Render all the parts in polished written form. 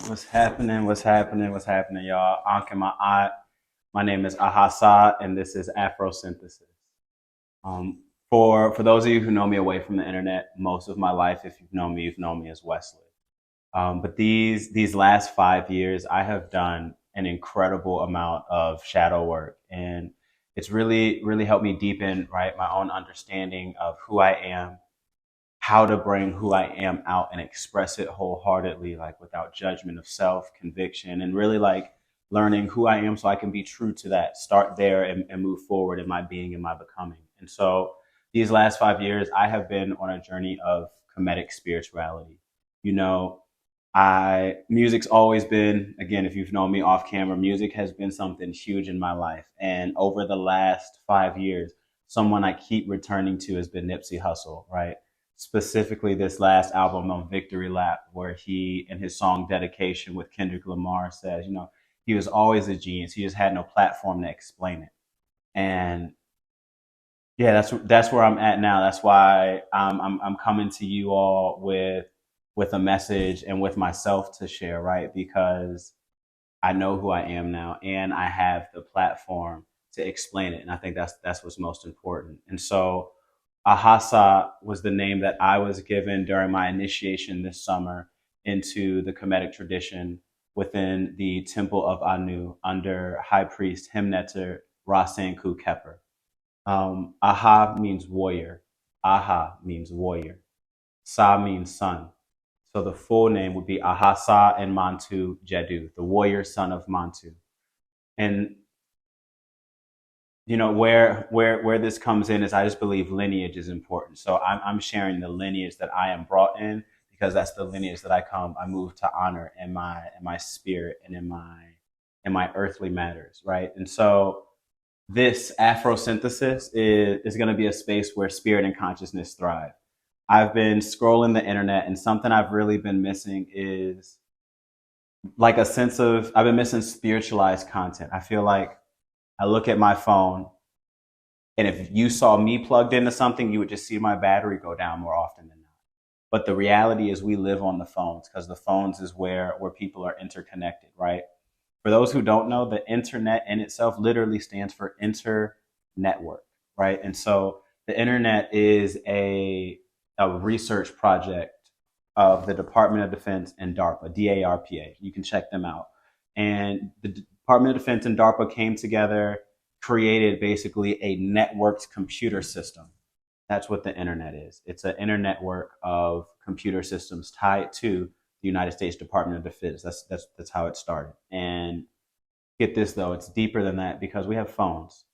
What's happening? What's happening? What's happening, y'all? Ankh and Maat. My name is Ahasa, and this is Afrosynthesis. Um, for those of you who know me away from the internet, most of my life, if you've known me as Wesley. But these last 5 years, I have done an incredible amount of shadow work, and it's really helped me deepen my own understanding of who I am, how to bring who I am out and express it wholeheartedly, like without judgment of self, conviction, and really like learning who I am so I can be true to that, start there and move forward in my being and my becoming. And so these last 5 years, I have been on a journey of comedic spirituality. You know, music's always been, again, if you've known me off camera, music has been something huge in my life. And over the last 5 years, someone I keep returning to has been Nipsey Hussle, right? Specifically this last album on Victory Lap, where he, in his song Dedication with Kendrick Lamar, says, he was always a genius. He just had no platform to explain it. And yeah, that's where I'm at now. That's why I'm coming to you all with a message and with myself to share, right? Because I know who I am now, and I have the platform to explain it. And I think that's what's most important. And so Ahasa was the name that I was given during my initiation this summer into the Kemetic tradition within the Temple of Anu under High Priest Himneter Rasenku Keper. Aha means warrior. Aha means warrior. Sa means son. So the full name would be Ahasa and Mantu Jedu, the warrior son of Mantu. And where this comes in is I just believe lineage is important. So I'm sharing the lineage that I am brought in because that's the lineage that I move to honor in my spirit and in my earthly matters, right? And so this Afrosynthesis is going to be a space where spirit and consciousness thrive. I've been scrolling the internet, and something I've really been missing is like a sense of, I've been missing spiritualized content. I feel like I look at my phone, and if you saw me plugged into something, you would just see my battery go down more often than not. But the reality is we live on the phones because the phones is where people are interconnected, right? For those who don't know, the internet in itself literally stands for inter-network, right? And so the internet is a research project of the Department of Defense and DARPA, DARPA. You can check them out. And the Department of Defense and DARPA came together, created basically a networked computer system. That's what the internet is. It's an internetwork of computer systems tied to the United States Department of Defense. That's how it started. And get this though, it's deeper than that because we have phones.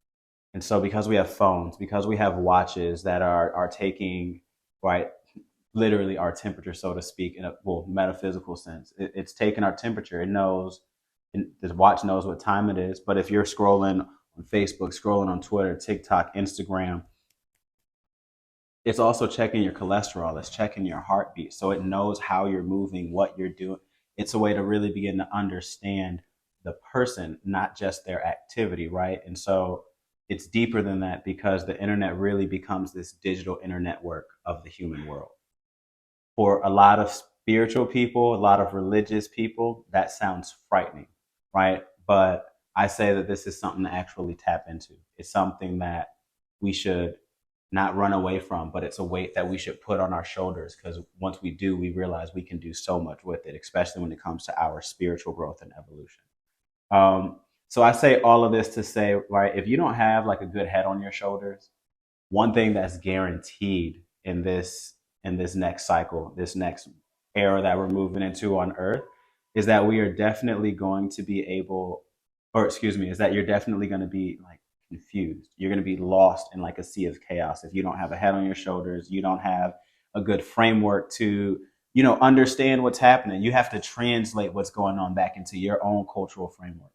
And so because we have phones, because we have watches that are taking, right, literally our temperature, so to speak, in a metaphysical sense. It's taking our temperature. It knows, the watch knows what time it is. But if you're scrolling on Facebook, scrolling on Twitter, TikTok, Instagram, it's also checking your cholesterol. It's checking your heartbeat. So it knows how you're moving, what you're doing. It's a way to really begin to understand the person, not just their activity, right? And so it's deeper than that because the internet really becomes this digital internetwork of the human world. For a lot of spiritual people, a lot of religious people, that sounds frightening, right? But I say that this is something to actually tap into. It's something that we should not run away from, but it's a weight that we should put on our shoulders because once we do, we realize we can do so much with it, especially when it comes to our spiritual growth and evolution. So I say all of this to say, right, if you don't have like a good head on your shoulders, one thing that's guaranteed in this next cycle, this next era that we're moving into on Earth, is that we are definitely going to be able, or excuse me, is that you're definitely going to be like confused. You're going to be lost in like a sea of chaos if you don't have a head on your shoulders. You don't have a good framework to, understand what's happening. You have to translate what's going on back into your own cultural framework.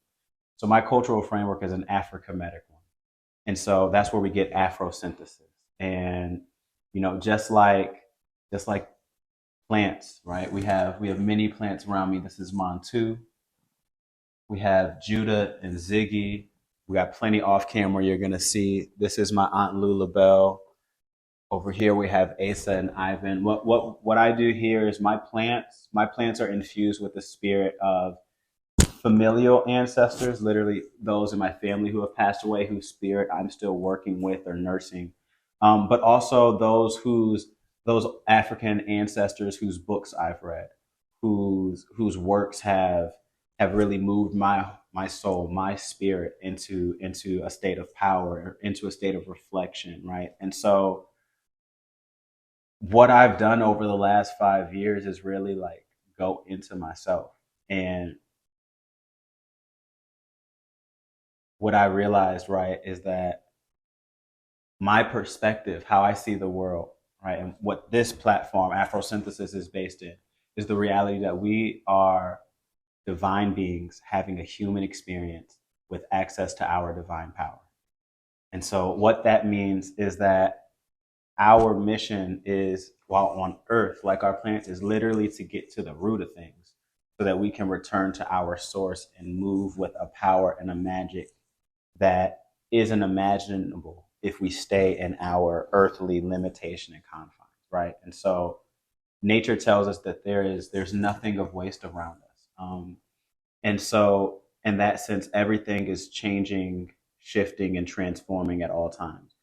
So my cultural framework is an Afro-Kemetic one. And so that's where we get Afrosynthesis. And, just like plants, right? We have many plants around me. This is Montu. We have Judah and Ziggy. We got plenty off camera you're gonna see. This is my Aunt Lulabelle. Over here we have Asa and Ivan. What I do here is my plants are infused with the spirit of familial ancestors, literally those in my family who have passed away, whose spirit I'm still working with or nursing, but also those African ancestors whose books I've read, whose works have really moved my soul, my spirit into a state of power, into a state of reflection, right? And so what I've done over the last 5 years is really like go into myself. And what I realized, right, is that my perspective, how I see the world, right, and what this platform, Afrosynthesis, is based in, is the reality that we are divine beings having a human experience with access to our divine power. And so, what that means is that our mission is, while on earth, like our planets, is literally to get to the root of things so that we can return to our source and move with a power and a magic that isn't imaginable if we stay in our earthly limitation and confines, right? And so nature tells us that there's nothing of waste around us. And so in that sense, everything is changing, shifting, and transforming at all times.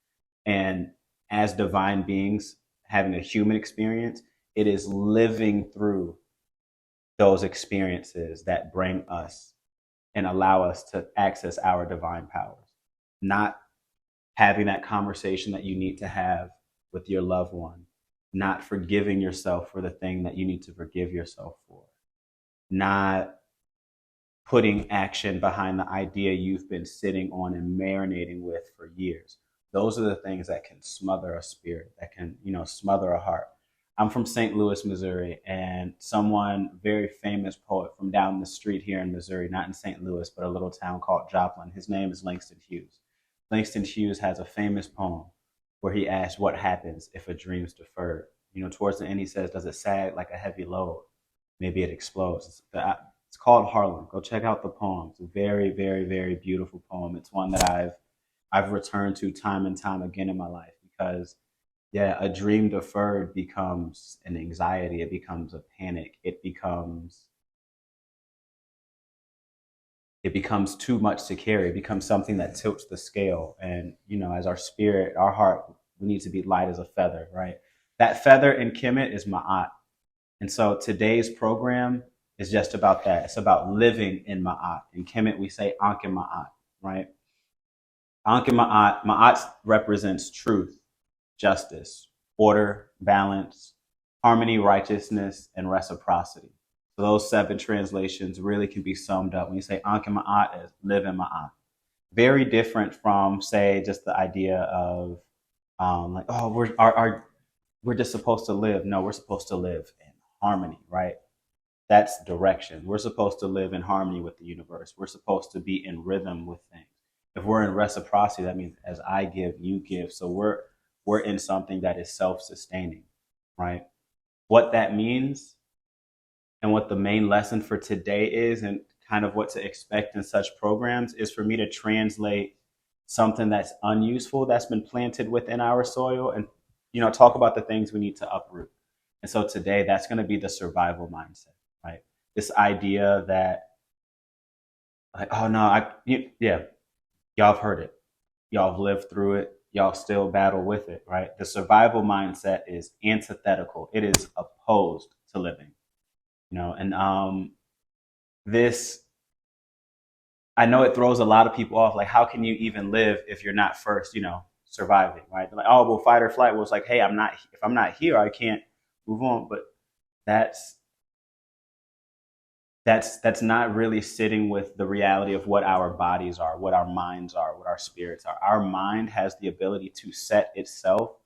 And as divine beings having a human experience, it is living through those experiences that bring us and allow us to access our divine powers. Not having that conversation that you need to have with your loved one, not forgiving yourself for the thing that you need to forgive yourself for, not putting action behind the idea you've been sitting on and marinating with for years. Those are the things that can smother a spirit, that can, smother a heart. I'm from St. Louis, Missouri, and someone, very famous poet from down the street here in Missouri, not in St. Louis, but a little town called Joplin. His name is Langston Hughes. Langston Hughes has a famous poem where he asks, what happens if a dream's deferred? Towards the end, he says, does it sag like a heavy load? Maybe it explodes. It's called Harlem. Go check out the poem. It's a very, very, very beautiful poem. It's one that I've returned to time and time again in my life because, yeah, a dream deferred becomes an anxiety. It becomes a panic. It becomes too much to carry. It becomes something that tilts the scale. And, as our spirit, our heart, we need to be light as a feather, right? That feather in Kemet is Maat. And so today's program is just about that. It's about living in Maat. In Kemet, we say Ankh and Maat, right? Ankh and Maat. Maat represents truth, justice, order, balance, harmony, righteousness, and reciprocity. So those 7 translations really can be summed up when you say Ankh and Ma'at as live in Ma'at. Very different from, say, just the idea of like, oh, we're just supposed to live. No, we're supposed to live in harmony, right? That's direction. We're supposed to live in harmony with the universe. We're supposed to be in rhythm with things. If we're in reciprocity, that means as I give, you give. So we're in something that is self-sustaining, right? What that means and what the main lesson for today is, and kind of what to expect in such programs, is for me to translate something that's unuseful that's been planted within our soil and talk about the things we need to uproot. And so today that's going to be the survival mindset, right? This idea that, like, oh no, yeah, y'all have heard it, y'all have lived through it, y'all still battle with it, right? The survival mindset is antithetical. It is opposed to living. And this, I know it throws a lot of people off. Like, how can you even live if you're not first, surviving, right? They're like, oh, well, fight or flight. Well, it's like, hey, if I'm not here, I can't move on. But that's not really sitting with the reality of what our bodies are, what our minds are, what our spirits are. Our mind has the ability to set itself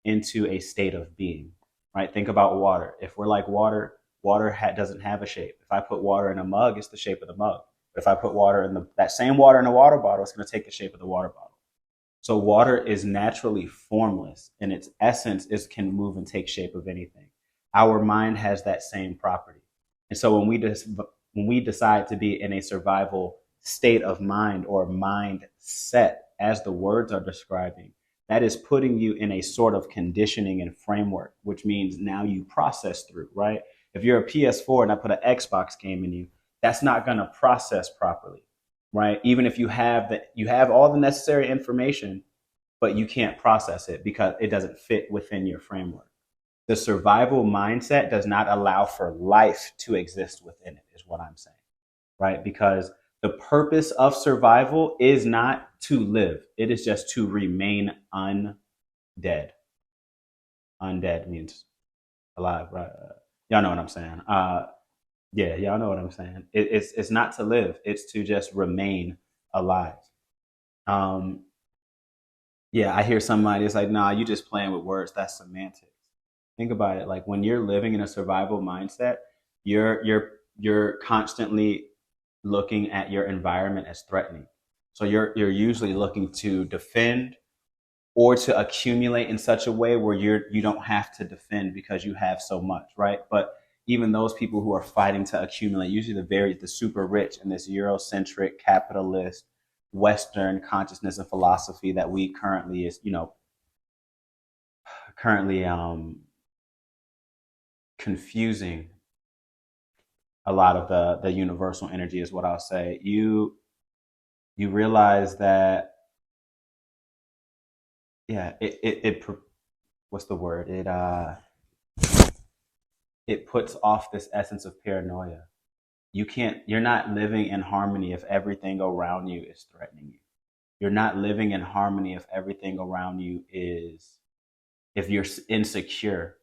into a state of being, right? Think about water. If we're like water, doesn't have a shape. If I put water in a mug, it's the shape of the mug. But if I put water in that same water in a water bottle, it's going to take the shape of the water bottle. So water is naturally formless, and its essence can move and take shape of anything. Our mind has that same property. And so when we decide to be in a survival state of mind or mindset, as the words are describing, that is putting you in a sort of conditioning and framework, which means now you process through, right? If you're a PS4 and I put an Xbox game in you, that's not going to process properly, right? Even if you have all the necessary information, but you can't process it because it doesn't fit within your framework. The survival mindset does not allow for life to exist within it, is what I'm saying, right? Because the purpose of survival is not to live, it is just to remain undead. Undead means alive, right? Y'all know what I'm saying. Yeah, y'all know what I'm saying. It's not to live, it's to just remain alive. Um, yeah, I hear somebody, it's like, nah, you just playing with words. That's semantics. Think about it. Like when you're living in a survival mindset, you're constantly looking at your environment as threatening. So you're usually looking to defend or to accumulate in such a way where you don't have to defend because you have so much, right? But even those people who are fighting to accumulate, usually the super rich in this Eurocentric capitalist Western consciousness and philosophy that we currently is, currently confusing a lot of the universal energy is what I'll say. You realize that, yeah, it what's the word? It puts off this essence of paranoia. You're not living in harmony if everything around you is threatening you. You're not living in harmony if everything around you is, if you're insecure,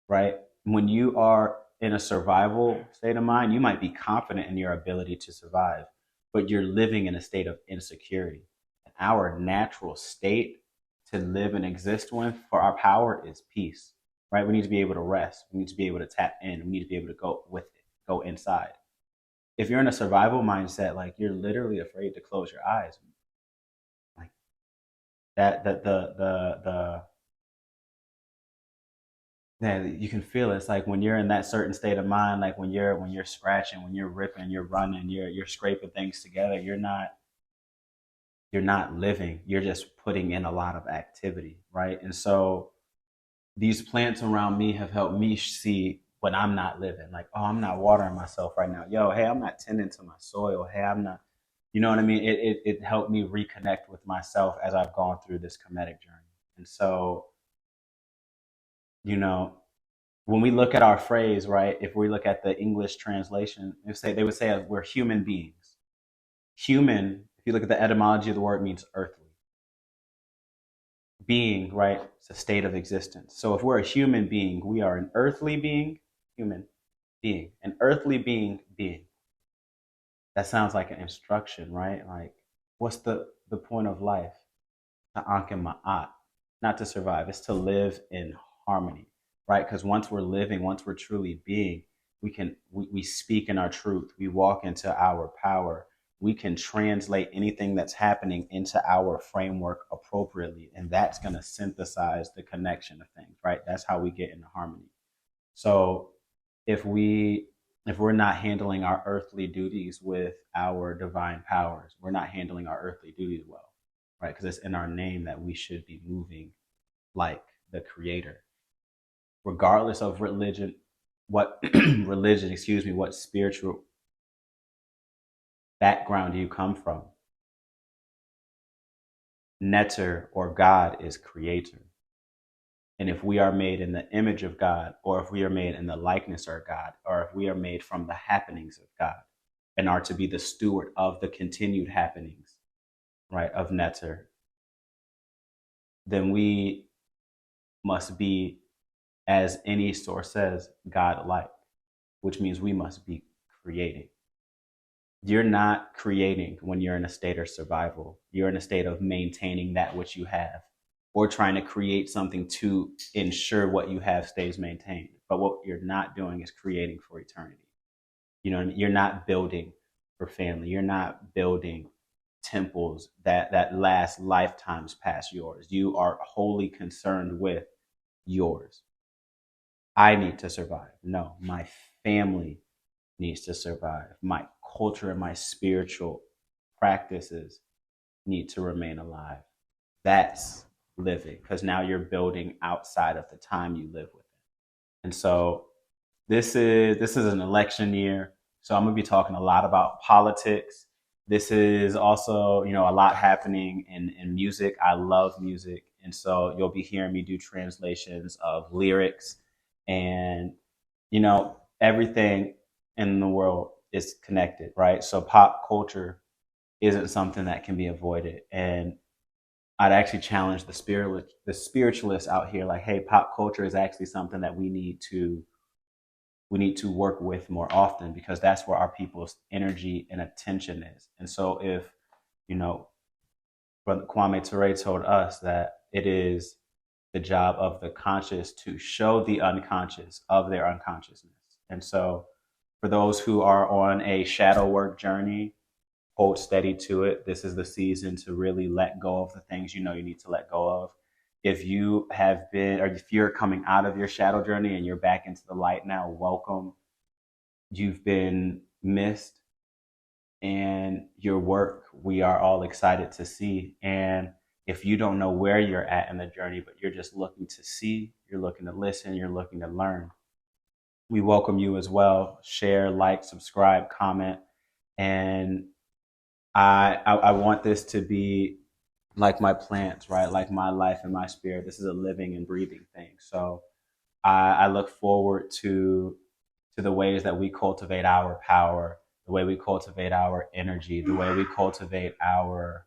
right? When you are in a survival state of mind, you might be confident in your ability to survive, but you're living in a state of insecurity. And our natural state to live and exist with for our power is peace, right? We need to be able to rest. We need to be able to tap in. We need to be able to go with it, go inside. If you're in a survival mindset, like you're literally afraid to close your eyes, like the yeah, you can feel it. It's like when you're in that certain state of mind, like when you're scratching, when you're ripping, you're running, you're scraping things together. You're not living. You're just putting in a lot of activity, right? And so these plants around me have helped me see when I'm not living. Like, oh, I'm not watering myself right now. Yo, hey, I'm not tending to my soil. Hey, I'm not. You know what I mean? It helped me reconnect with myself as I've gone through this comedic journey. And so, you know, when we look at our phrase, right? If we look at the English translation, they would say we're human beings. Human, if you look at the etymology of the word, means earthly. Being, right? It's a state of existence. So if we're a human being, we are an earthly being, human being, an earthly being. That sounds like an instruction, right? Like, what's the point of life? To Ankh and Maat, not to survive. It's to live in harmony, right? Because once we're living, once we're truly being, we speak in our truth. We walk into our power. We can translate anything that's happening into our framework appropriately, and that's going to synthesize the connection of things, right? That's how we get into harmony. So if we're not handling our earthly duties with our divine powers, we're not handling our earthly duties well, right? Because it's in our name that we should be moving like the creator, regardless of religion, what religion, excuse me, what spiritual background you come from. Neter, or God, is creator. And if we are made in the image of God, or if we are made in the likeness of God, or if we are made from the happenings of God and are to be the steward of the continued happenings, right, of Neter, then we must be, as any source says, God-like, which means we must be creating. You're not creating when you're in a state of survival. You're in a state of maintaining that which you have, or trying to create something to ensure what you have stays maintained. But what you're not doing is creating for eternity. You know, you're not building for family. You're not building temples that last lifetimes past yours. You are wholly concerned with yours. I need to survive. No, my family needs to survive. My culture and my spiritual practices need to remain alive. That's living, because now you're building outside of the time you live with. And so this is an election year. So I'm gonna be talking a lot about politics. This is also, a lot happening in music. I love music. And so you'll be hearing me do translations of lyrics, and everything in the world is connected, right? So pop culture isn't something that can be avoided. And I'd actually challenge the spiritualists out here, like, hey, pop culture is actually something that we need to work with more often, because that's where our people's energy and attention is. And so if, Brother Kwame Ture told us that it is the job of the conscious to show the unconscious of their unconsciousness. And so for those who are on a shadow work journey, hold steady to it. This is the season to really let go of the things you need to let go of. If you have been, or if you're coming out of your shadow journey and you're back into the light now, welcome. You've been missed, and your work, we are all excited to see. And if you don't know where you're at in the journey, but you're just looking to see, you're looking to listen, you're looking to learn, we welcome you as well. Share, like, subscribe, comment. And I want this to be like my plants, right? Like my life and my spirit. This is a living and breathing thing. So I look forward to the ways that we cultivate our power, the way we cultivate our energy, the way we cultivate our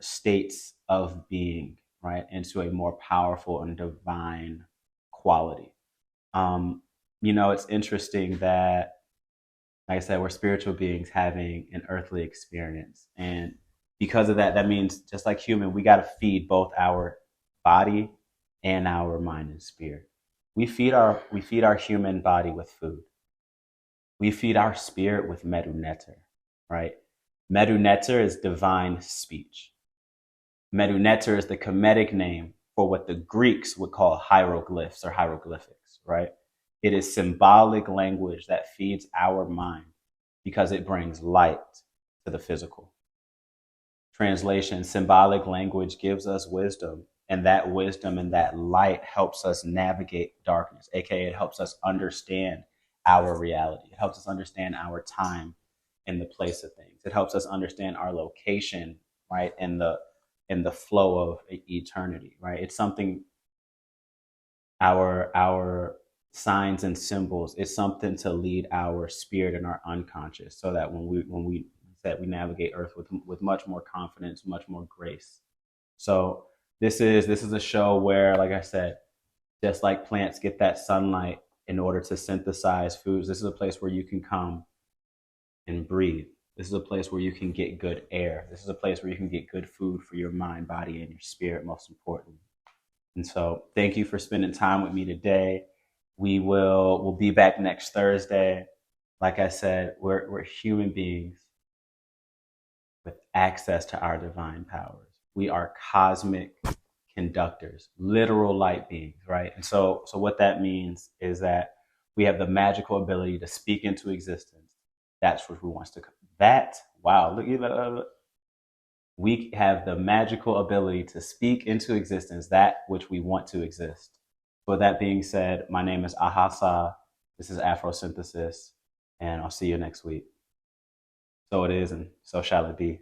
states of being, right, into a more powerful and divine quality. It's interesting that, like I said, we're spiritual beings having an earthly experience. And because of that, that means, just like human, we got to feed both our body and our mind and spirit. We feed our human body with food. We feed our spirit with medu neter, right? Medu neter is divine speech. Medu neter is the Kemetic name for what the Greeks would call hieroglyphs or hieroglyphics, right? It is symbolic language that feeds our mind because it brings light to the physical. Translation: symbolic language gives us wisdom, and that wisdom and that light helps us navigate darkness, aka it helps us understand our reality. It helps us understand our time in the place of things. It helps us understand our location, right, in the flow of eternity, right? It's something, our signs and symbols, it's something to lead our spirit and our unconscious, so that when we navigate earth with much more confidence, much more grace. So this is a show where, like I said, just like plants get that sunlight in order to synthesize foods, this is a place where you can come and breathe. This is a place where you can get good air. This is a place where you can get good food for your mind, body, and your spirit, most importantly. And so thank you for spending time with me today. We'll be back next Thursday. Like I said, we're human beings with access to our divine powers. We are cosmic conductors, literal light beings, right? And so what that means is that we have the magical ability to speak into existence. That's what who wants to come. Look. We have the magical ability to speak into existence that which we want to exist. With that being said, my name is Ahasa. This is Afrosynthesis, and I'll see you next week. So it is, and so shall it be.